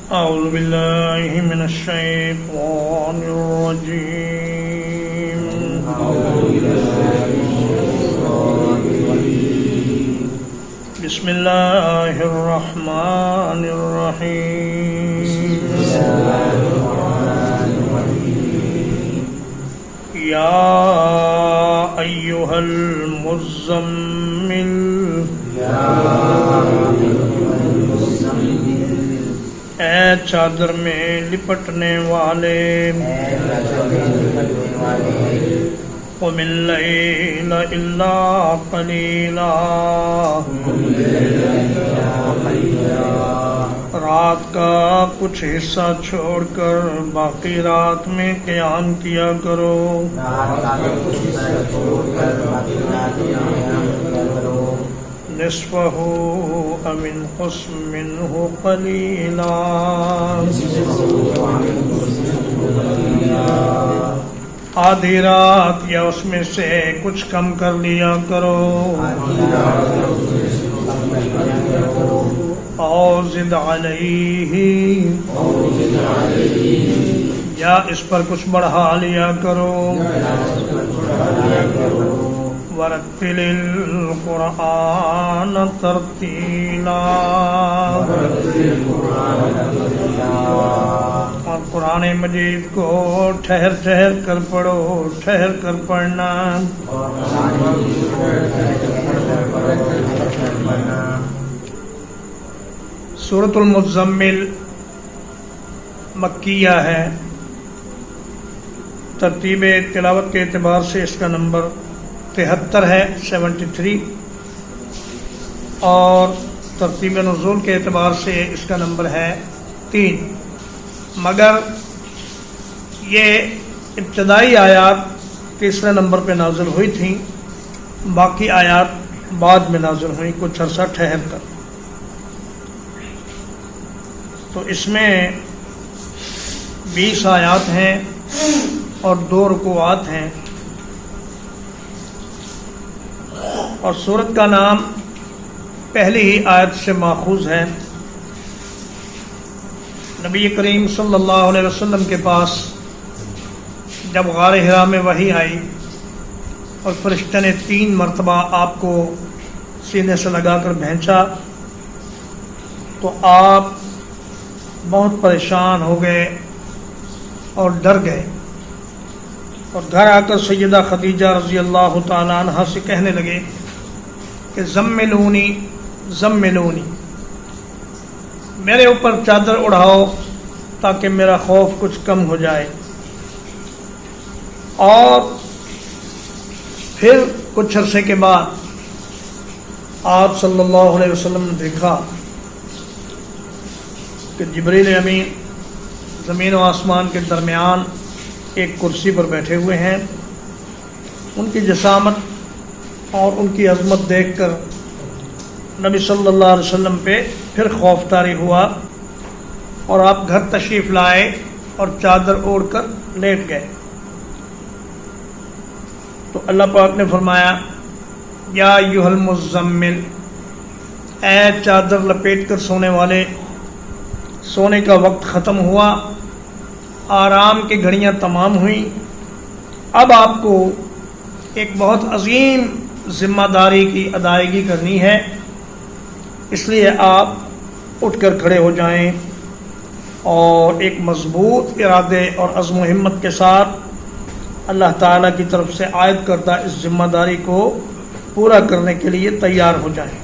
أعوذ بالله من الشيطان الرجيم. بسم الله الرحمن الرحيم. يا أيها المزمل اے چادر میں لپٹنے والے قم اللیل الا قلیلا رات کا کچھ حصہ چھوڑ کر باقی رات میں قیام کیا کرو. نصفہ او انقص منہ قلیلا آدھی رات یا اس میں سے کچھ کم کر لیا کرو. او زد علیہ یا اس پر کچھ بڑھا لیا کرو. ورتل القرآن ترتیلا اور قرآن مجید کو ٹھہر ٹھہر کر پڑھو، ٹھہر کر پڑھنا. سورۃ المزمل مکیہ ہے. ترتیب تلاوت کے اعتبار سے اس کا نمبر 73 ہے، 73، اور ترتیب نزول کے اعتبار سے اس کا نمبر ہے 3. مگر یہ ابتدائی آیات تیسرے نمبر پہ نازل ہوئی تھیں، باقی آیات بعد میں نازل ہوئیں کچھ عرصہ ٹھہر کر. تو اس میں 20 آیات ہیں اور 2 رکوعات ہیں. اور سورت کا نام پہلی ہی آیت سے ماخوذ ہے. نبی کریم صلی اللہ علیہ وسلم کے پاس جب غار حرا میں وحی آئی اور فرشتے نے 3 مرتبہ آپ کو سینے سے لگا کر بھینچا تو آپ بہت پریشان ہو گئے اور ڈر گئے، اور گھر آ کر سیدہ خدیجہ رضی اللہ تعالی عنہا سے کہنے لگے کہ زملونی زملونی، میرے اوپر چادر اڑاؤ تاکہ میرا خوف کچھ کم ہو جائے. اور پھر کچھ عرصے کے بعد آپ صلی اللہ علیہ وسلم نے دیکھا کہ جبریل امین زمین و آسمان کے درمیان ایک کرسی پر بیٹھے ہوئے ہیں. ان کی جسامت اور ان کی عظمت دیکھ کر نبی صلی اللہ علیہ وسلم پہ پھر خوف طاری ہوا، اور آپ گھر تشریف لائے اور چادر اوڑھ کر لیٹ گئے. تو اللہ پاک نے فرمایا یا ایھا المزمل، اے چادر لپیٹ کر سونے والے، سونے کا وقت ختم ہوا، آرام کی گھڑیاں تمام ہوئیں. اب آپ کو ایک بہت عظیم ذمہ داری کی ادائیگی کرنی ہے، اس لیے آپ اٹھ کر کھڑے ہو جائیں اور ایک مضبوط ارادے اور عزم و ہمت کے ساتھ اللہ تعالیٰ کی طرف سے عائد کردہ اس ذمہ داری کو پورا کرنے کے لیے تیار ہو جائیں.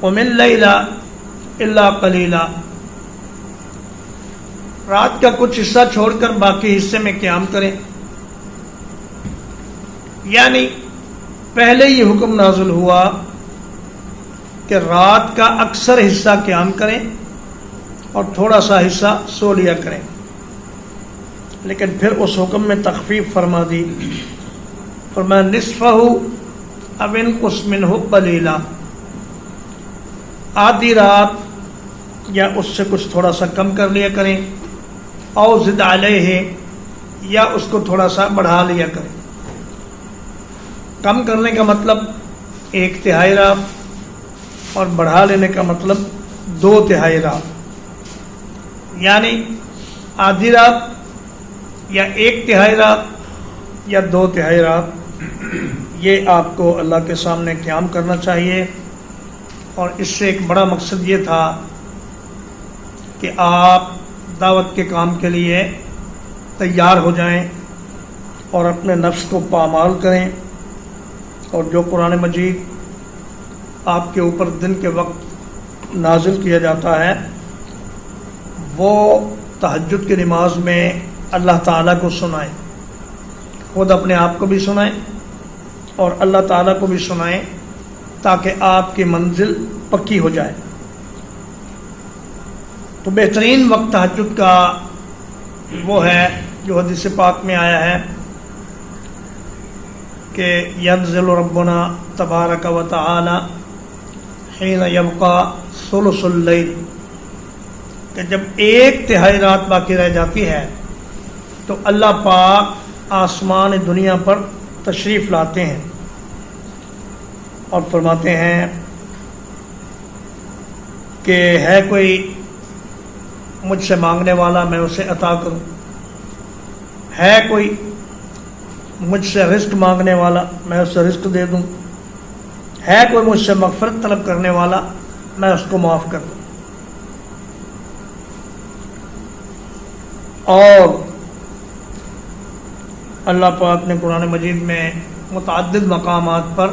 قم اللیل الا قلیلا، رات کا کچھ حصہ چھوڑ کر باقی حصے میں قیام کریں. یعنی پہلے یہ حکم نازل ہوا کہ رات کا اکثر حصہ قیام کریں اور تھوڑا سا حصہ سو لیا کریں، لیکن پھر اس حکم میں تخفیف فرما دی. فرمایا نصفہ او انقص منہ قلیلا، آدھی رات یا اس سے کچھ تھوڑا سا کم کر لیا کریں. او زد علیہ، یا اس کو تھوڑا سا بڑھا لیا کریں. کم کرنے کا مطلب 1/3 رات اور بڑھا لینے کا مطلب دو تہائی رات، یعنی آدھی رات یا ایک تہائی رات یا دو تہائی رات، یہ آپ کو اللہ کے سامنے قیام کرنا چاہیے۔ اور اس سے ایک بڑا مقصد یہ تھا کہ آپ دعوت کے کام کے لیے تیار ہو جائیں اور اپنے نفس کو پامال کریں، اور جو قرآن مجید آپ کے اوپر دن کے وقت نازل کیا جاتا ہے وہ تہجد کی نماز میں اللہ تعالیٰ کو سنائیں، خود اپنے آپ کو بھی سنائیں اور اللہ تعالیٰ کو بھی سنائیں، تاکہ آپ کی منزل پکی ہو جائے۔ تو بہترین وقت تہجد کا وہ ہے جو حدیث پاک میں آیا ہے کہ ینزل ربنا تبارک و تعالی حین یبقى ثلث اللیل، کہ جب ایک تہائی رات باقی رہ جاتی ہے تو اللہ پاک آسمان دنیا پر تشریف لاتے ہیں اور فرماتے ہیں کہ ہے کوئی مجھ سے مانگنے والا میں اسے عطا کروں، ہے کوئی مجھ سے رزق مانگنے والا میں اسے رزق دے دوں، ہے کوئی مجھ سے مغفرت طلب کرنے والا میں اس کو معاف کر دوں۔ اور اللہ پاک نے قرآن مجید میں متعدد مقامات پر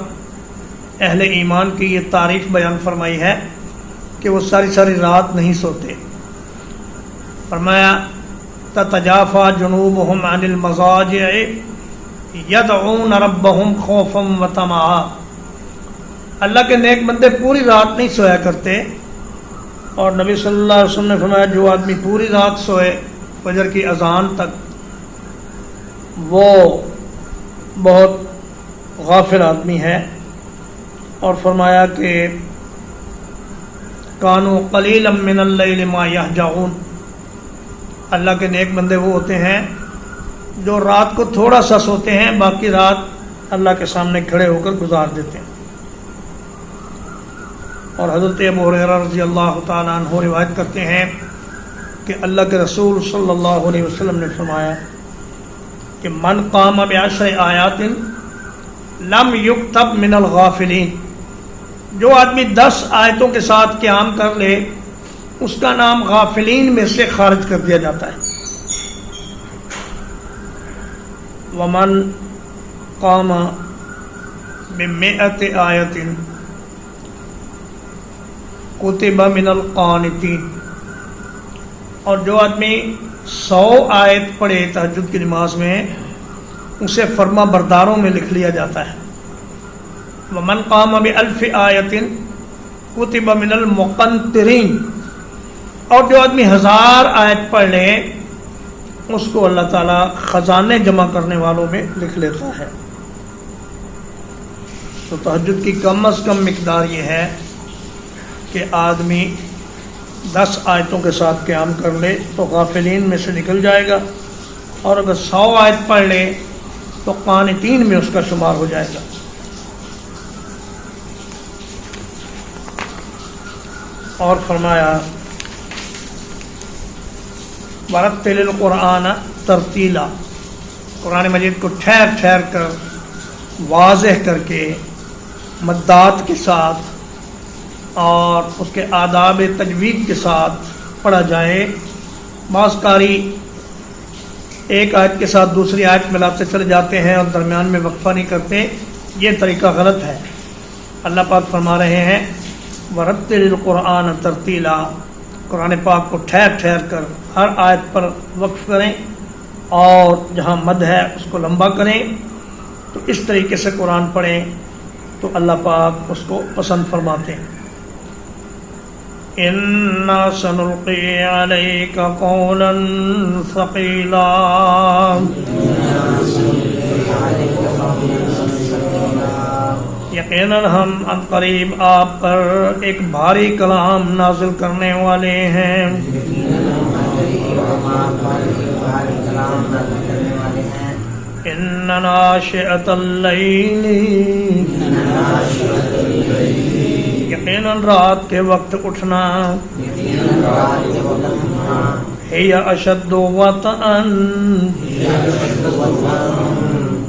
اہل ایمان کی یہ تعریف بیان فرمائی ہے کہ وہ ساری ساری رات نہیں سوتے۔ فرمایا تتجافى جنوبهم عن المضاجع يدعون ربهم خوفا وطمعا، اللہ کے نیک بندے پوری رات نہیں سویا کرتے، اور نبی صلی اللہ علیہ وسلم نے فرمایا جو آدمی پوری رات سوئے فجر کی اذان تک وہ بہت غافل آدمی ہے۔ اور فرمایا کہ کانوا قلیلا من اللیل ما یہجعون، اللہ کے نیک بندے وہ ہوتے ہیں جو رات کو تھوڑا سا سوتے ہیں، باقی رات اللہ کے سامنے کھڑے ہو کر گزار دیتے ہیں۔ اور حضرت ابو ہریرہ رضی اللہ تعالیٰ عنہ روایت کرتے ہیں کہ اللہ کے رسول صلی اللہ علیہ وسلم نے فرمایا کہ من قام بعشر آیات لم یکتب من الغافلین، جو آدمی 10 آیتوں کے ساتھ قیام کر لے اس کا نام غافلین میں سے خارج کر دیا جاتا ہے۔ ومن قام بمئۃ آیۃ کتب من القانتین، اور جو آدمی 100 آیت پڑھے تہجد کی نماز میں اسے فرما برداروں میں لکھ لیا جاتا ہے۔ ومن قام بألف آیۃ کتب من المقنطرین، اور جو آدمی 1000 آیت پڑھ لے اس کو اللہ تعالیٰ خزانے جمع کرنے والوں میں لکھ لیتا ہے۔ تو تہجد کی کم از کم مقدار یہ ہے کہ آدمی 10 آیتوں کے ساتھ قیام کر لے تو غافلین میں سے نکل جائے گا، اور اگر 100 آیت پڑھ لے تو قانتین میں اس کا شمار ہو جائے گا۔ اور فرمایا وَرَتِّلِ الْقُرْآنَ تَرْتِيلًا، قرآن مجید کو ٹھہر ٹھہر کر واضح کر کے مدات کے ساتھ اور اس کے آداب تجوید کے ساتھ پڑھا جائے۔ بعض قاری ایک آیت کے ساتھ دوسری آیت ملاتے چلے جاتے ہیں اور درمیان میں وقفہ نہیں کرتے، یہ طریقہ غلط ہے۔ اللہ پاک فرما رہے ہیں وَرَتِّلِ الْقُرْآنَ تَرْتِيلًا، قرآن پاک کو ٹھہر ٹھہر کر ہر آیت پر وقف کریں اور جہاں مد ہے اس کو لمبا کریں۔ تو اس طریقے سے قرآن پڑھیں تو اللہ پاک اس کو پسند فرماتے ہیں۔ اِنَّا سَنُلْقِي عَلَيْكَ قَوْلًا ثَقِيلًا، یقیناً ہم ان قریب آپ پر ایک بھاری کلام نازل کرنے والے ہیں۔ ان ناشئۃ اللیل، یقیناً رات کے وقت اٹھنا ہی اشد وطئن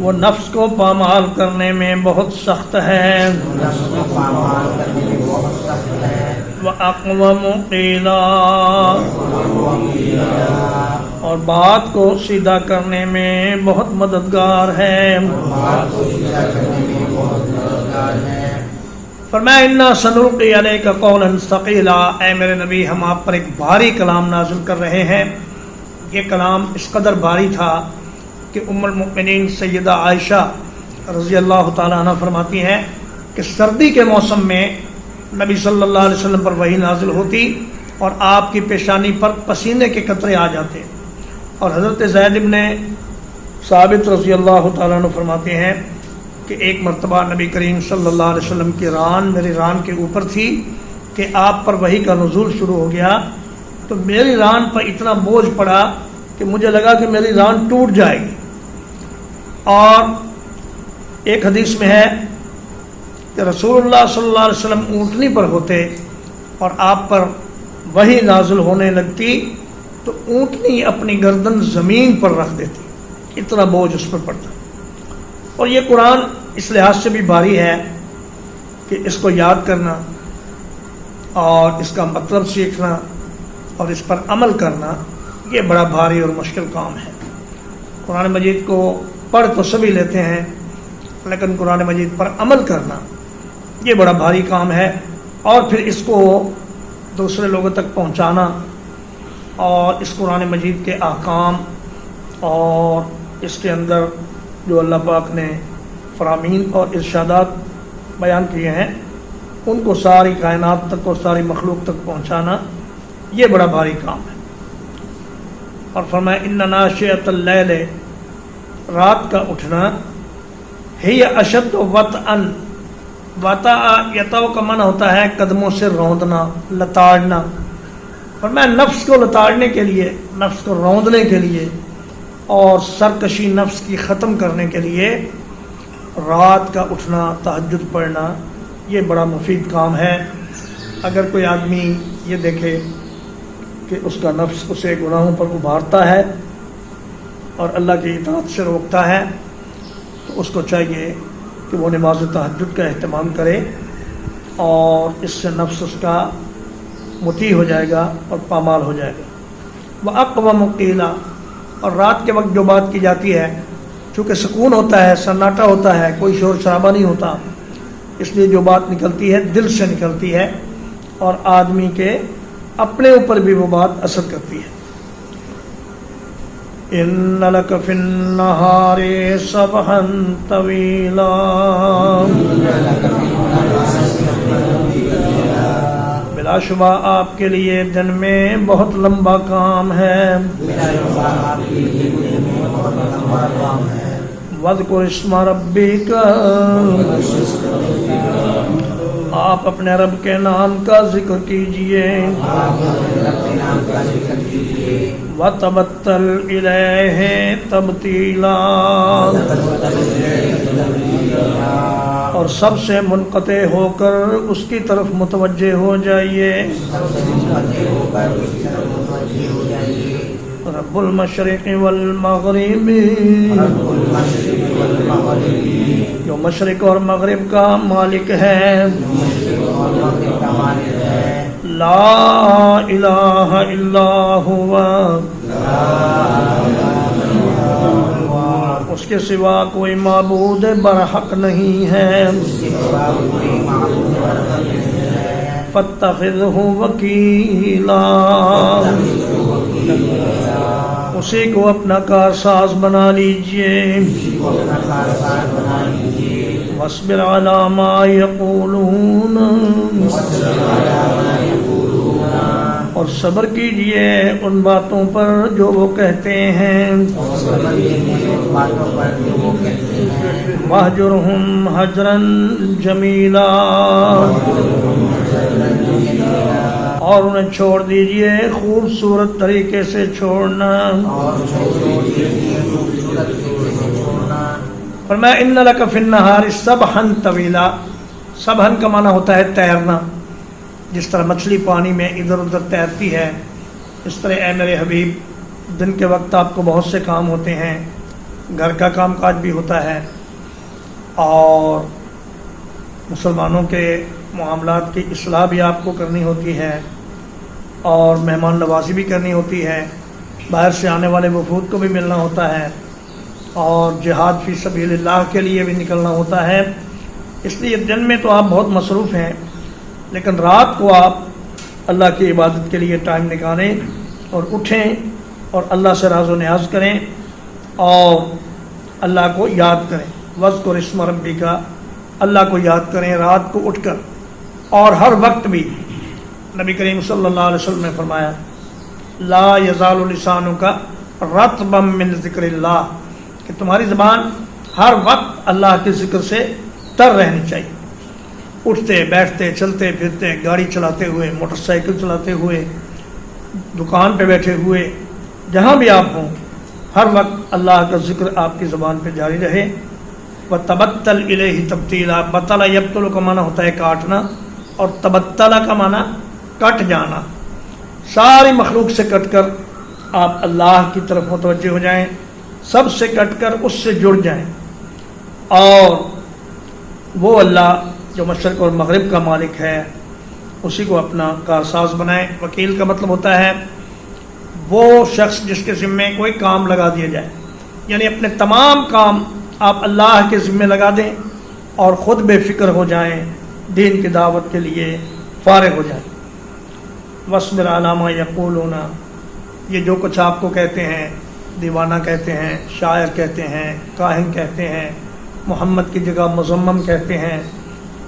وہ نفس کو پامال کرنے میں بہت سخت ہے وَأَقْوَمُ قِيلًا اور بات کو سیدھا کرنے میں بہت مددگار ہے فرمایا اِنَّا سَنُلْقِي عَلَيْكَ قَوْلًا ثَقِيلًا اے میرے نبی ہم آپ پر ایک بھاری کلام نازل کر رہے ہیں. یہ کلام اس قدر بھاری تھا کہ ام المؤمنین سیدہ عائشہ رضی اللہ تعالیٰ عنہ فرماتی ہیں کہ سردی کے موسم میں نبی صلی اللہ علیہ وسلم پر وحی نازل ہوتی اور آپ کی پیشانی پر پسینے کے قطرے آ جاتے. اور حضرت زید بن ثابت رضی اللہ تعالیٰ عنہ فرماتے ہیں کہ ایک مرتبہ نبی کریم صلی اللہ علیہ وسلم کی ران میری ران کے اوپر تھی کہ آپ پر وحی کا نزول شروع ہو گیا تو میری ران پر اتنا بوجھ پڑا کہ مجھے لگا کہ میری ران ٹوٹ جائے گی. اور ایک حدیث میں ہے کہ رسول اللہ صلی اللہ علیہ وسلم اونٹنی پر ہوتے اور آپ پر وحی نازل ہونے لگتی تو اونٹنی اپنی گردن زمین پر رکھ دیتی, اتنا بوجھ اس پر پڑتا. اور یہ قرآن اس لحاظ سے بھی بھاری ہے کہ اس کو یاد کرنا اور اس کا مطلب سیکھنا اور اس پر عمل کرنا یہ بڑا بھاری اور مشکل کام ہے. قرآن مجید کو پڑھ تو سبھی لیتے ہیں لیکن قرآن مجید پر عمل کرنا یہ بڑا بھاری کام ہے, اور پھر اس کو دوسرے لوگوں تک پہنچانا اور اس قرآن مجید کے احکام اور اس کے اندر جو اللہ پاک نے فرامین اور ارشادات بیان کیے ہیں ان کو ساری کائنات تک اور ساری مخلوق تک پہنچانا یہ بڑا بھاری کام ہے. اور فرمایا ان ناشئۃ اللیل رات کا اٹھنا ہی اشد وطئن, وطأ یطأ کا معنی ہوتا ہے قدموں سے روندنا, لتاڑنا. فرمایا نفس کو لتاڑنے کے لیے, نفس کو روندنے کے لیے اور سرکشی نفس کی ختم کرنے کے لیے رات کا اٹھنا, تہجد پڑھنا یہ بڑا مفید کام ہے. اگر کوئی آدمی یہ دیکھے کہ اس کا نفس اسے گناہوں پر ابھارتا ہے اور اللہ کی اطاعت سے روکتا ہے تو اس کو چاہیے کہ وہ نماز تہجد کا اہتمام کرے اور اس سے نفس اس کا مطیع ہو جائے گا اور پامال ہو جائے گا. وَأَقْوَمُ قِيلًا اور رات کے وقت جو بات کی جاتی ہے چونکہ سکون ہوتا ہے, سناٹا ہوتا ہے, کوئی شور شرابہ نہیں ہوتا, اس لیے جو بات نکلتی ہے دل سے نکلتی ہے اور آدمی کے اپنے اوپر بھی وہ بات اثر کرتی ہے. ان لک فی النہار سبحا طویلا بلا شبہ آپ کے لیے دن میں بہت لمبا کام ہے. وَاذْكُرِ اسْمَ رَبِّكَ آپ اپنے رب کے نام کا ذکر کیجئے. وَتَبَتَّلْ إِلَيْهِ تَبْتِيلًا اور سب سے منقطع ہو کر اس کی طرف متوجہ ہو جائیے. رب المشرق والمغرب جو مشرق اور مغرب کا مالک ہے. لا الہ الا ہوا اس کے سوا کوئی معبود برحق نہیں ہے. فاتخذہ وکیلا اسی کو اپنا کارساز بنا لیجئے. واصبر علی ما یقولون اور صبر کیجئے ان باتوں پر جو وہ کہتے ہیں. واہجرہم ہجرا جمیلا اور انہیں چھوڑ دیجئے خوبصورت طریقے سے چھوڑنا. فرمایا ان لک فی النہار سبحا طویلا. سبحا کا معنی ہوتا ہے تیرنا, جس طرح مچھلی پانی میں ادھر ادھر تیرتی ہے، اس طرح اے میرے حبیب دن کے وقت آپ کو بہت سے کام ہوتے ہیں، گھر کا کام کاج بھی ہوتا ہے اور مسلمانوں کے معاملات کی اصلاح بھی آپ کو کرنی ہوتی ہے اور مہمان نوازی بھی کرنی ہوتی ہے، باہر سے آنے والے وفود کو بھی ملنا ہوتا ہے اور جہاد فی سبیل اللہ کے لیے بھی نکلنا ہوتا ہے۔ اس لیے دن میں تو آپ بہت مصروف ہیں، لیکن رات کو آپ اللہ کی عبادت کے لیے ٹائم نکالیں اور اٹھیں اور اللہ سے راز و نیاز کریں اور اللہ کو یاد کریں۔ وَاذْكُرِ اسْمَ رَبِّكَ، اللہ کو یاد کریں رات کو اٹھ کر، اور ہر وقت بھی نبی کریم صلی اللہ علیہ وسلم نے فرمایا لا یزال لسانک رطبا من ذکر اللہ، کہ تمہاری زبان ہر وقت اللہ کے ذکر سے تر رہنی چاہیے، اٹھتے بیٹھتے چلتے پھرتے، گاڑی چلاتے ہوئے، موٹر سائیکل چلاتے ہوئے، دکان پہ بیٹھے ہوئے، جہاں بھی آپ ہوں ہر وقت اللہ کا ذکر آپ کی زبان پہ جاری رہے۔ وَتَبَتَّلْ إِلَيْهِ تَبْتِيلًا، بَتَلَ يَبْتُلُ کا معنی ہوتا ہے کاٹنا، اور تبتلا کا معنی کٹ جانا، ساری مخلوق سے کٹ کر آپ اللہ کی طرف متوجہ ہو جائیں، سب سے کٹ کر اس سے جڑ جائیں، اور وہ اللہ جو مشرق اور مغرب کا مالک ہے اسی کو اپنا کارساز بنائیں۔ وکیل کا مطلب ہوتا ہے وہ شخص جس کے ذمے کوئی کام لگا دیا جائے، یعنی اپنے تمام کام آپ اللہ کے ذمے لگا دیں اور خود بے فکر ہو جائیں، دین کی دعوت کے لیے فارغ ہو جائیں۔ وَاصْبِرْ عَلَىٰ مَا يَقُولُونَ، یہ جو کچھ آپ کو کہتے ہیں، دیوانہ کہتے ہیں، شاعر کہتے ہیں، کاہن کہتے ہیں، محمد کی جگہ مزمم کہتے ہیں،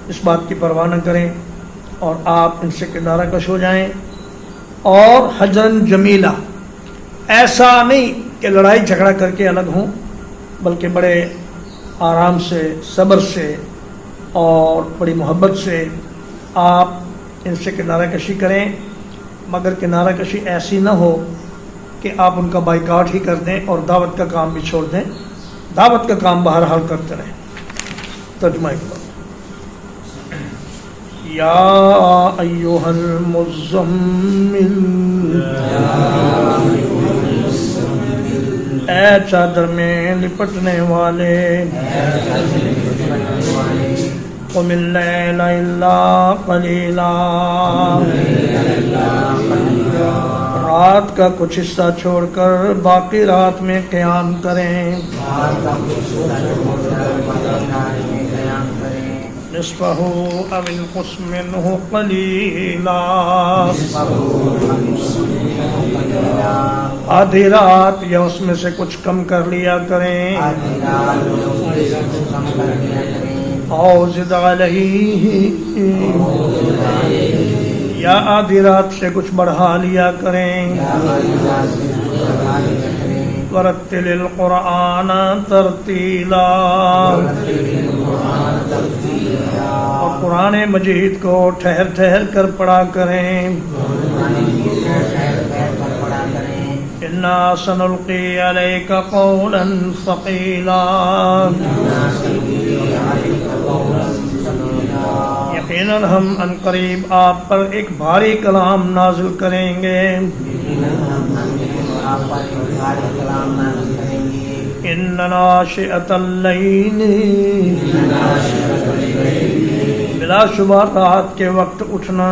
اس بات کی پرواہ نہ کریں اور آپ ان سے کنارہ کش ہو جائیں۔ اور حجرن جمیلہ، ایسا نہیں کہ لڑائی جھگڑا کر کے الگ ہوں، بلکہ بڑے آرام سے، صبر سے اور بڑی محبت سے آپ ان سے کنارہ کشی کریں، مگر کنارہ کشی ایسی نہ ہو کہ آپ ان کا بائیکاٹ ہی کر دیں اور دعوت کا کام بھی چھوڑ دیں، دعوت کا کام بہرحال کرتے رہیں۔ ترجمہ اقبال۔ یا ایھا المزمل، اے چادر میں لپٹنے والے، قم اللیل الا قلیلا، رات کا کچھ حصہ چھوڑ کر باقی رات میں قیام کریں، نصفہ او انقص منہ قلیلا، آدھی رات یا اس میں سے کچھ کم کر لیا کریں، او زد علیہ، یا آدھی رات سے کچھ بڑھا لیا کریں، ورتل القرآن ترتیلا، اور قرآن مجید کو ٹھہر ٹھہر کر پڑھا کریں، انا سنلقی علیک قولا ثقیلا، یقیناً ہم ان قریب آپ پر ایک بھاری کلام نازل کریں گے، ان ناشئۃ اللیل، بلا شبہ رات کے وقت اٹھنا،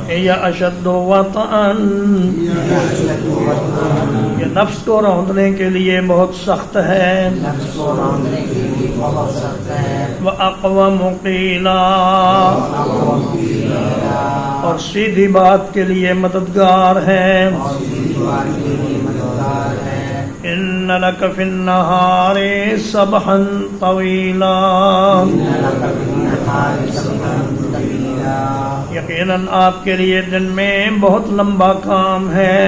ہی اشد وطئا، یہ نفس کو روندنے کے لیے بہت سخت ہے، وَأَقْوَمُ قِيلًا، اور سیدھی بات کے لیے مددگار ہے، ان لک فی النہار سبحا طویلا، یقیناً آپ کے لیے دن میں بہت لمبا کام ہے،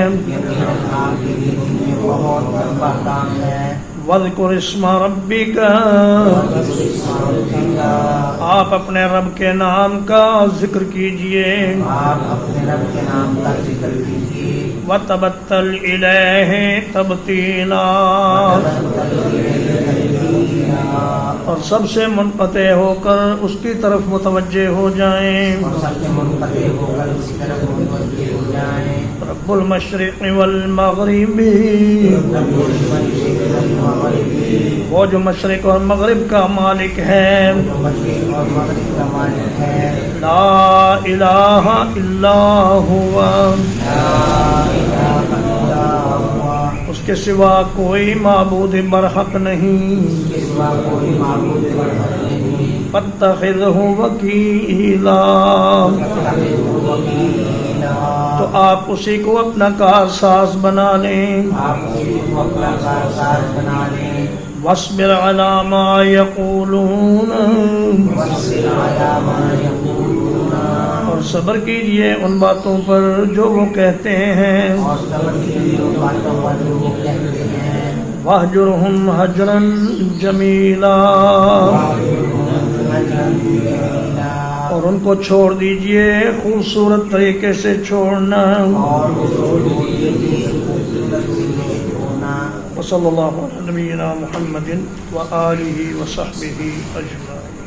وَاذْكُرِ اسْمَ رَبِّكَ، آپ اپنے رب کے نام کا ذکر کیجئے، وَتَبَتَّلْ إِلَيْهِ تَبْتِيلًا، اور سب سے منقطع ہو کر اس کی طرف متوجہ ہو جائیں. رب المشرق والمغرب، وہ جو مشرق اور مغرب کا مالک ہے. لا الہ الا ہوا، اس کے سوا کوئی معبود برحق نہیں. فاتخذہ وکیلا، تو آپ اسی کو اپنا کارساز بنا لیں. واصبر علی ما یقولون، اور صبر کیجئے ان باتوں پر جو وہ کہتے ہیں. واہجرہم ہجرا جمیلا، اور ان کو چھوڑ دیجئے خوبصورت طریقے سے چھوڑنا. وصلی اللہ علی نبینا محمد وآلہ وصحبہ اجمعین.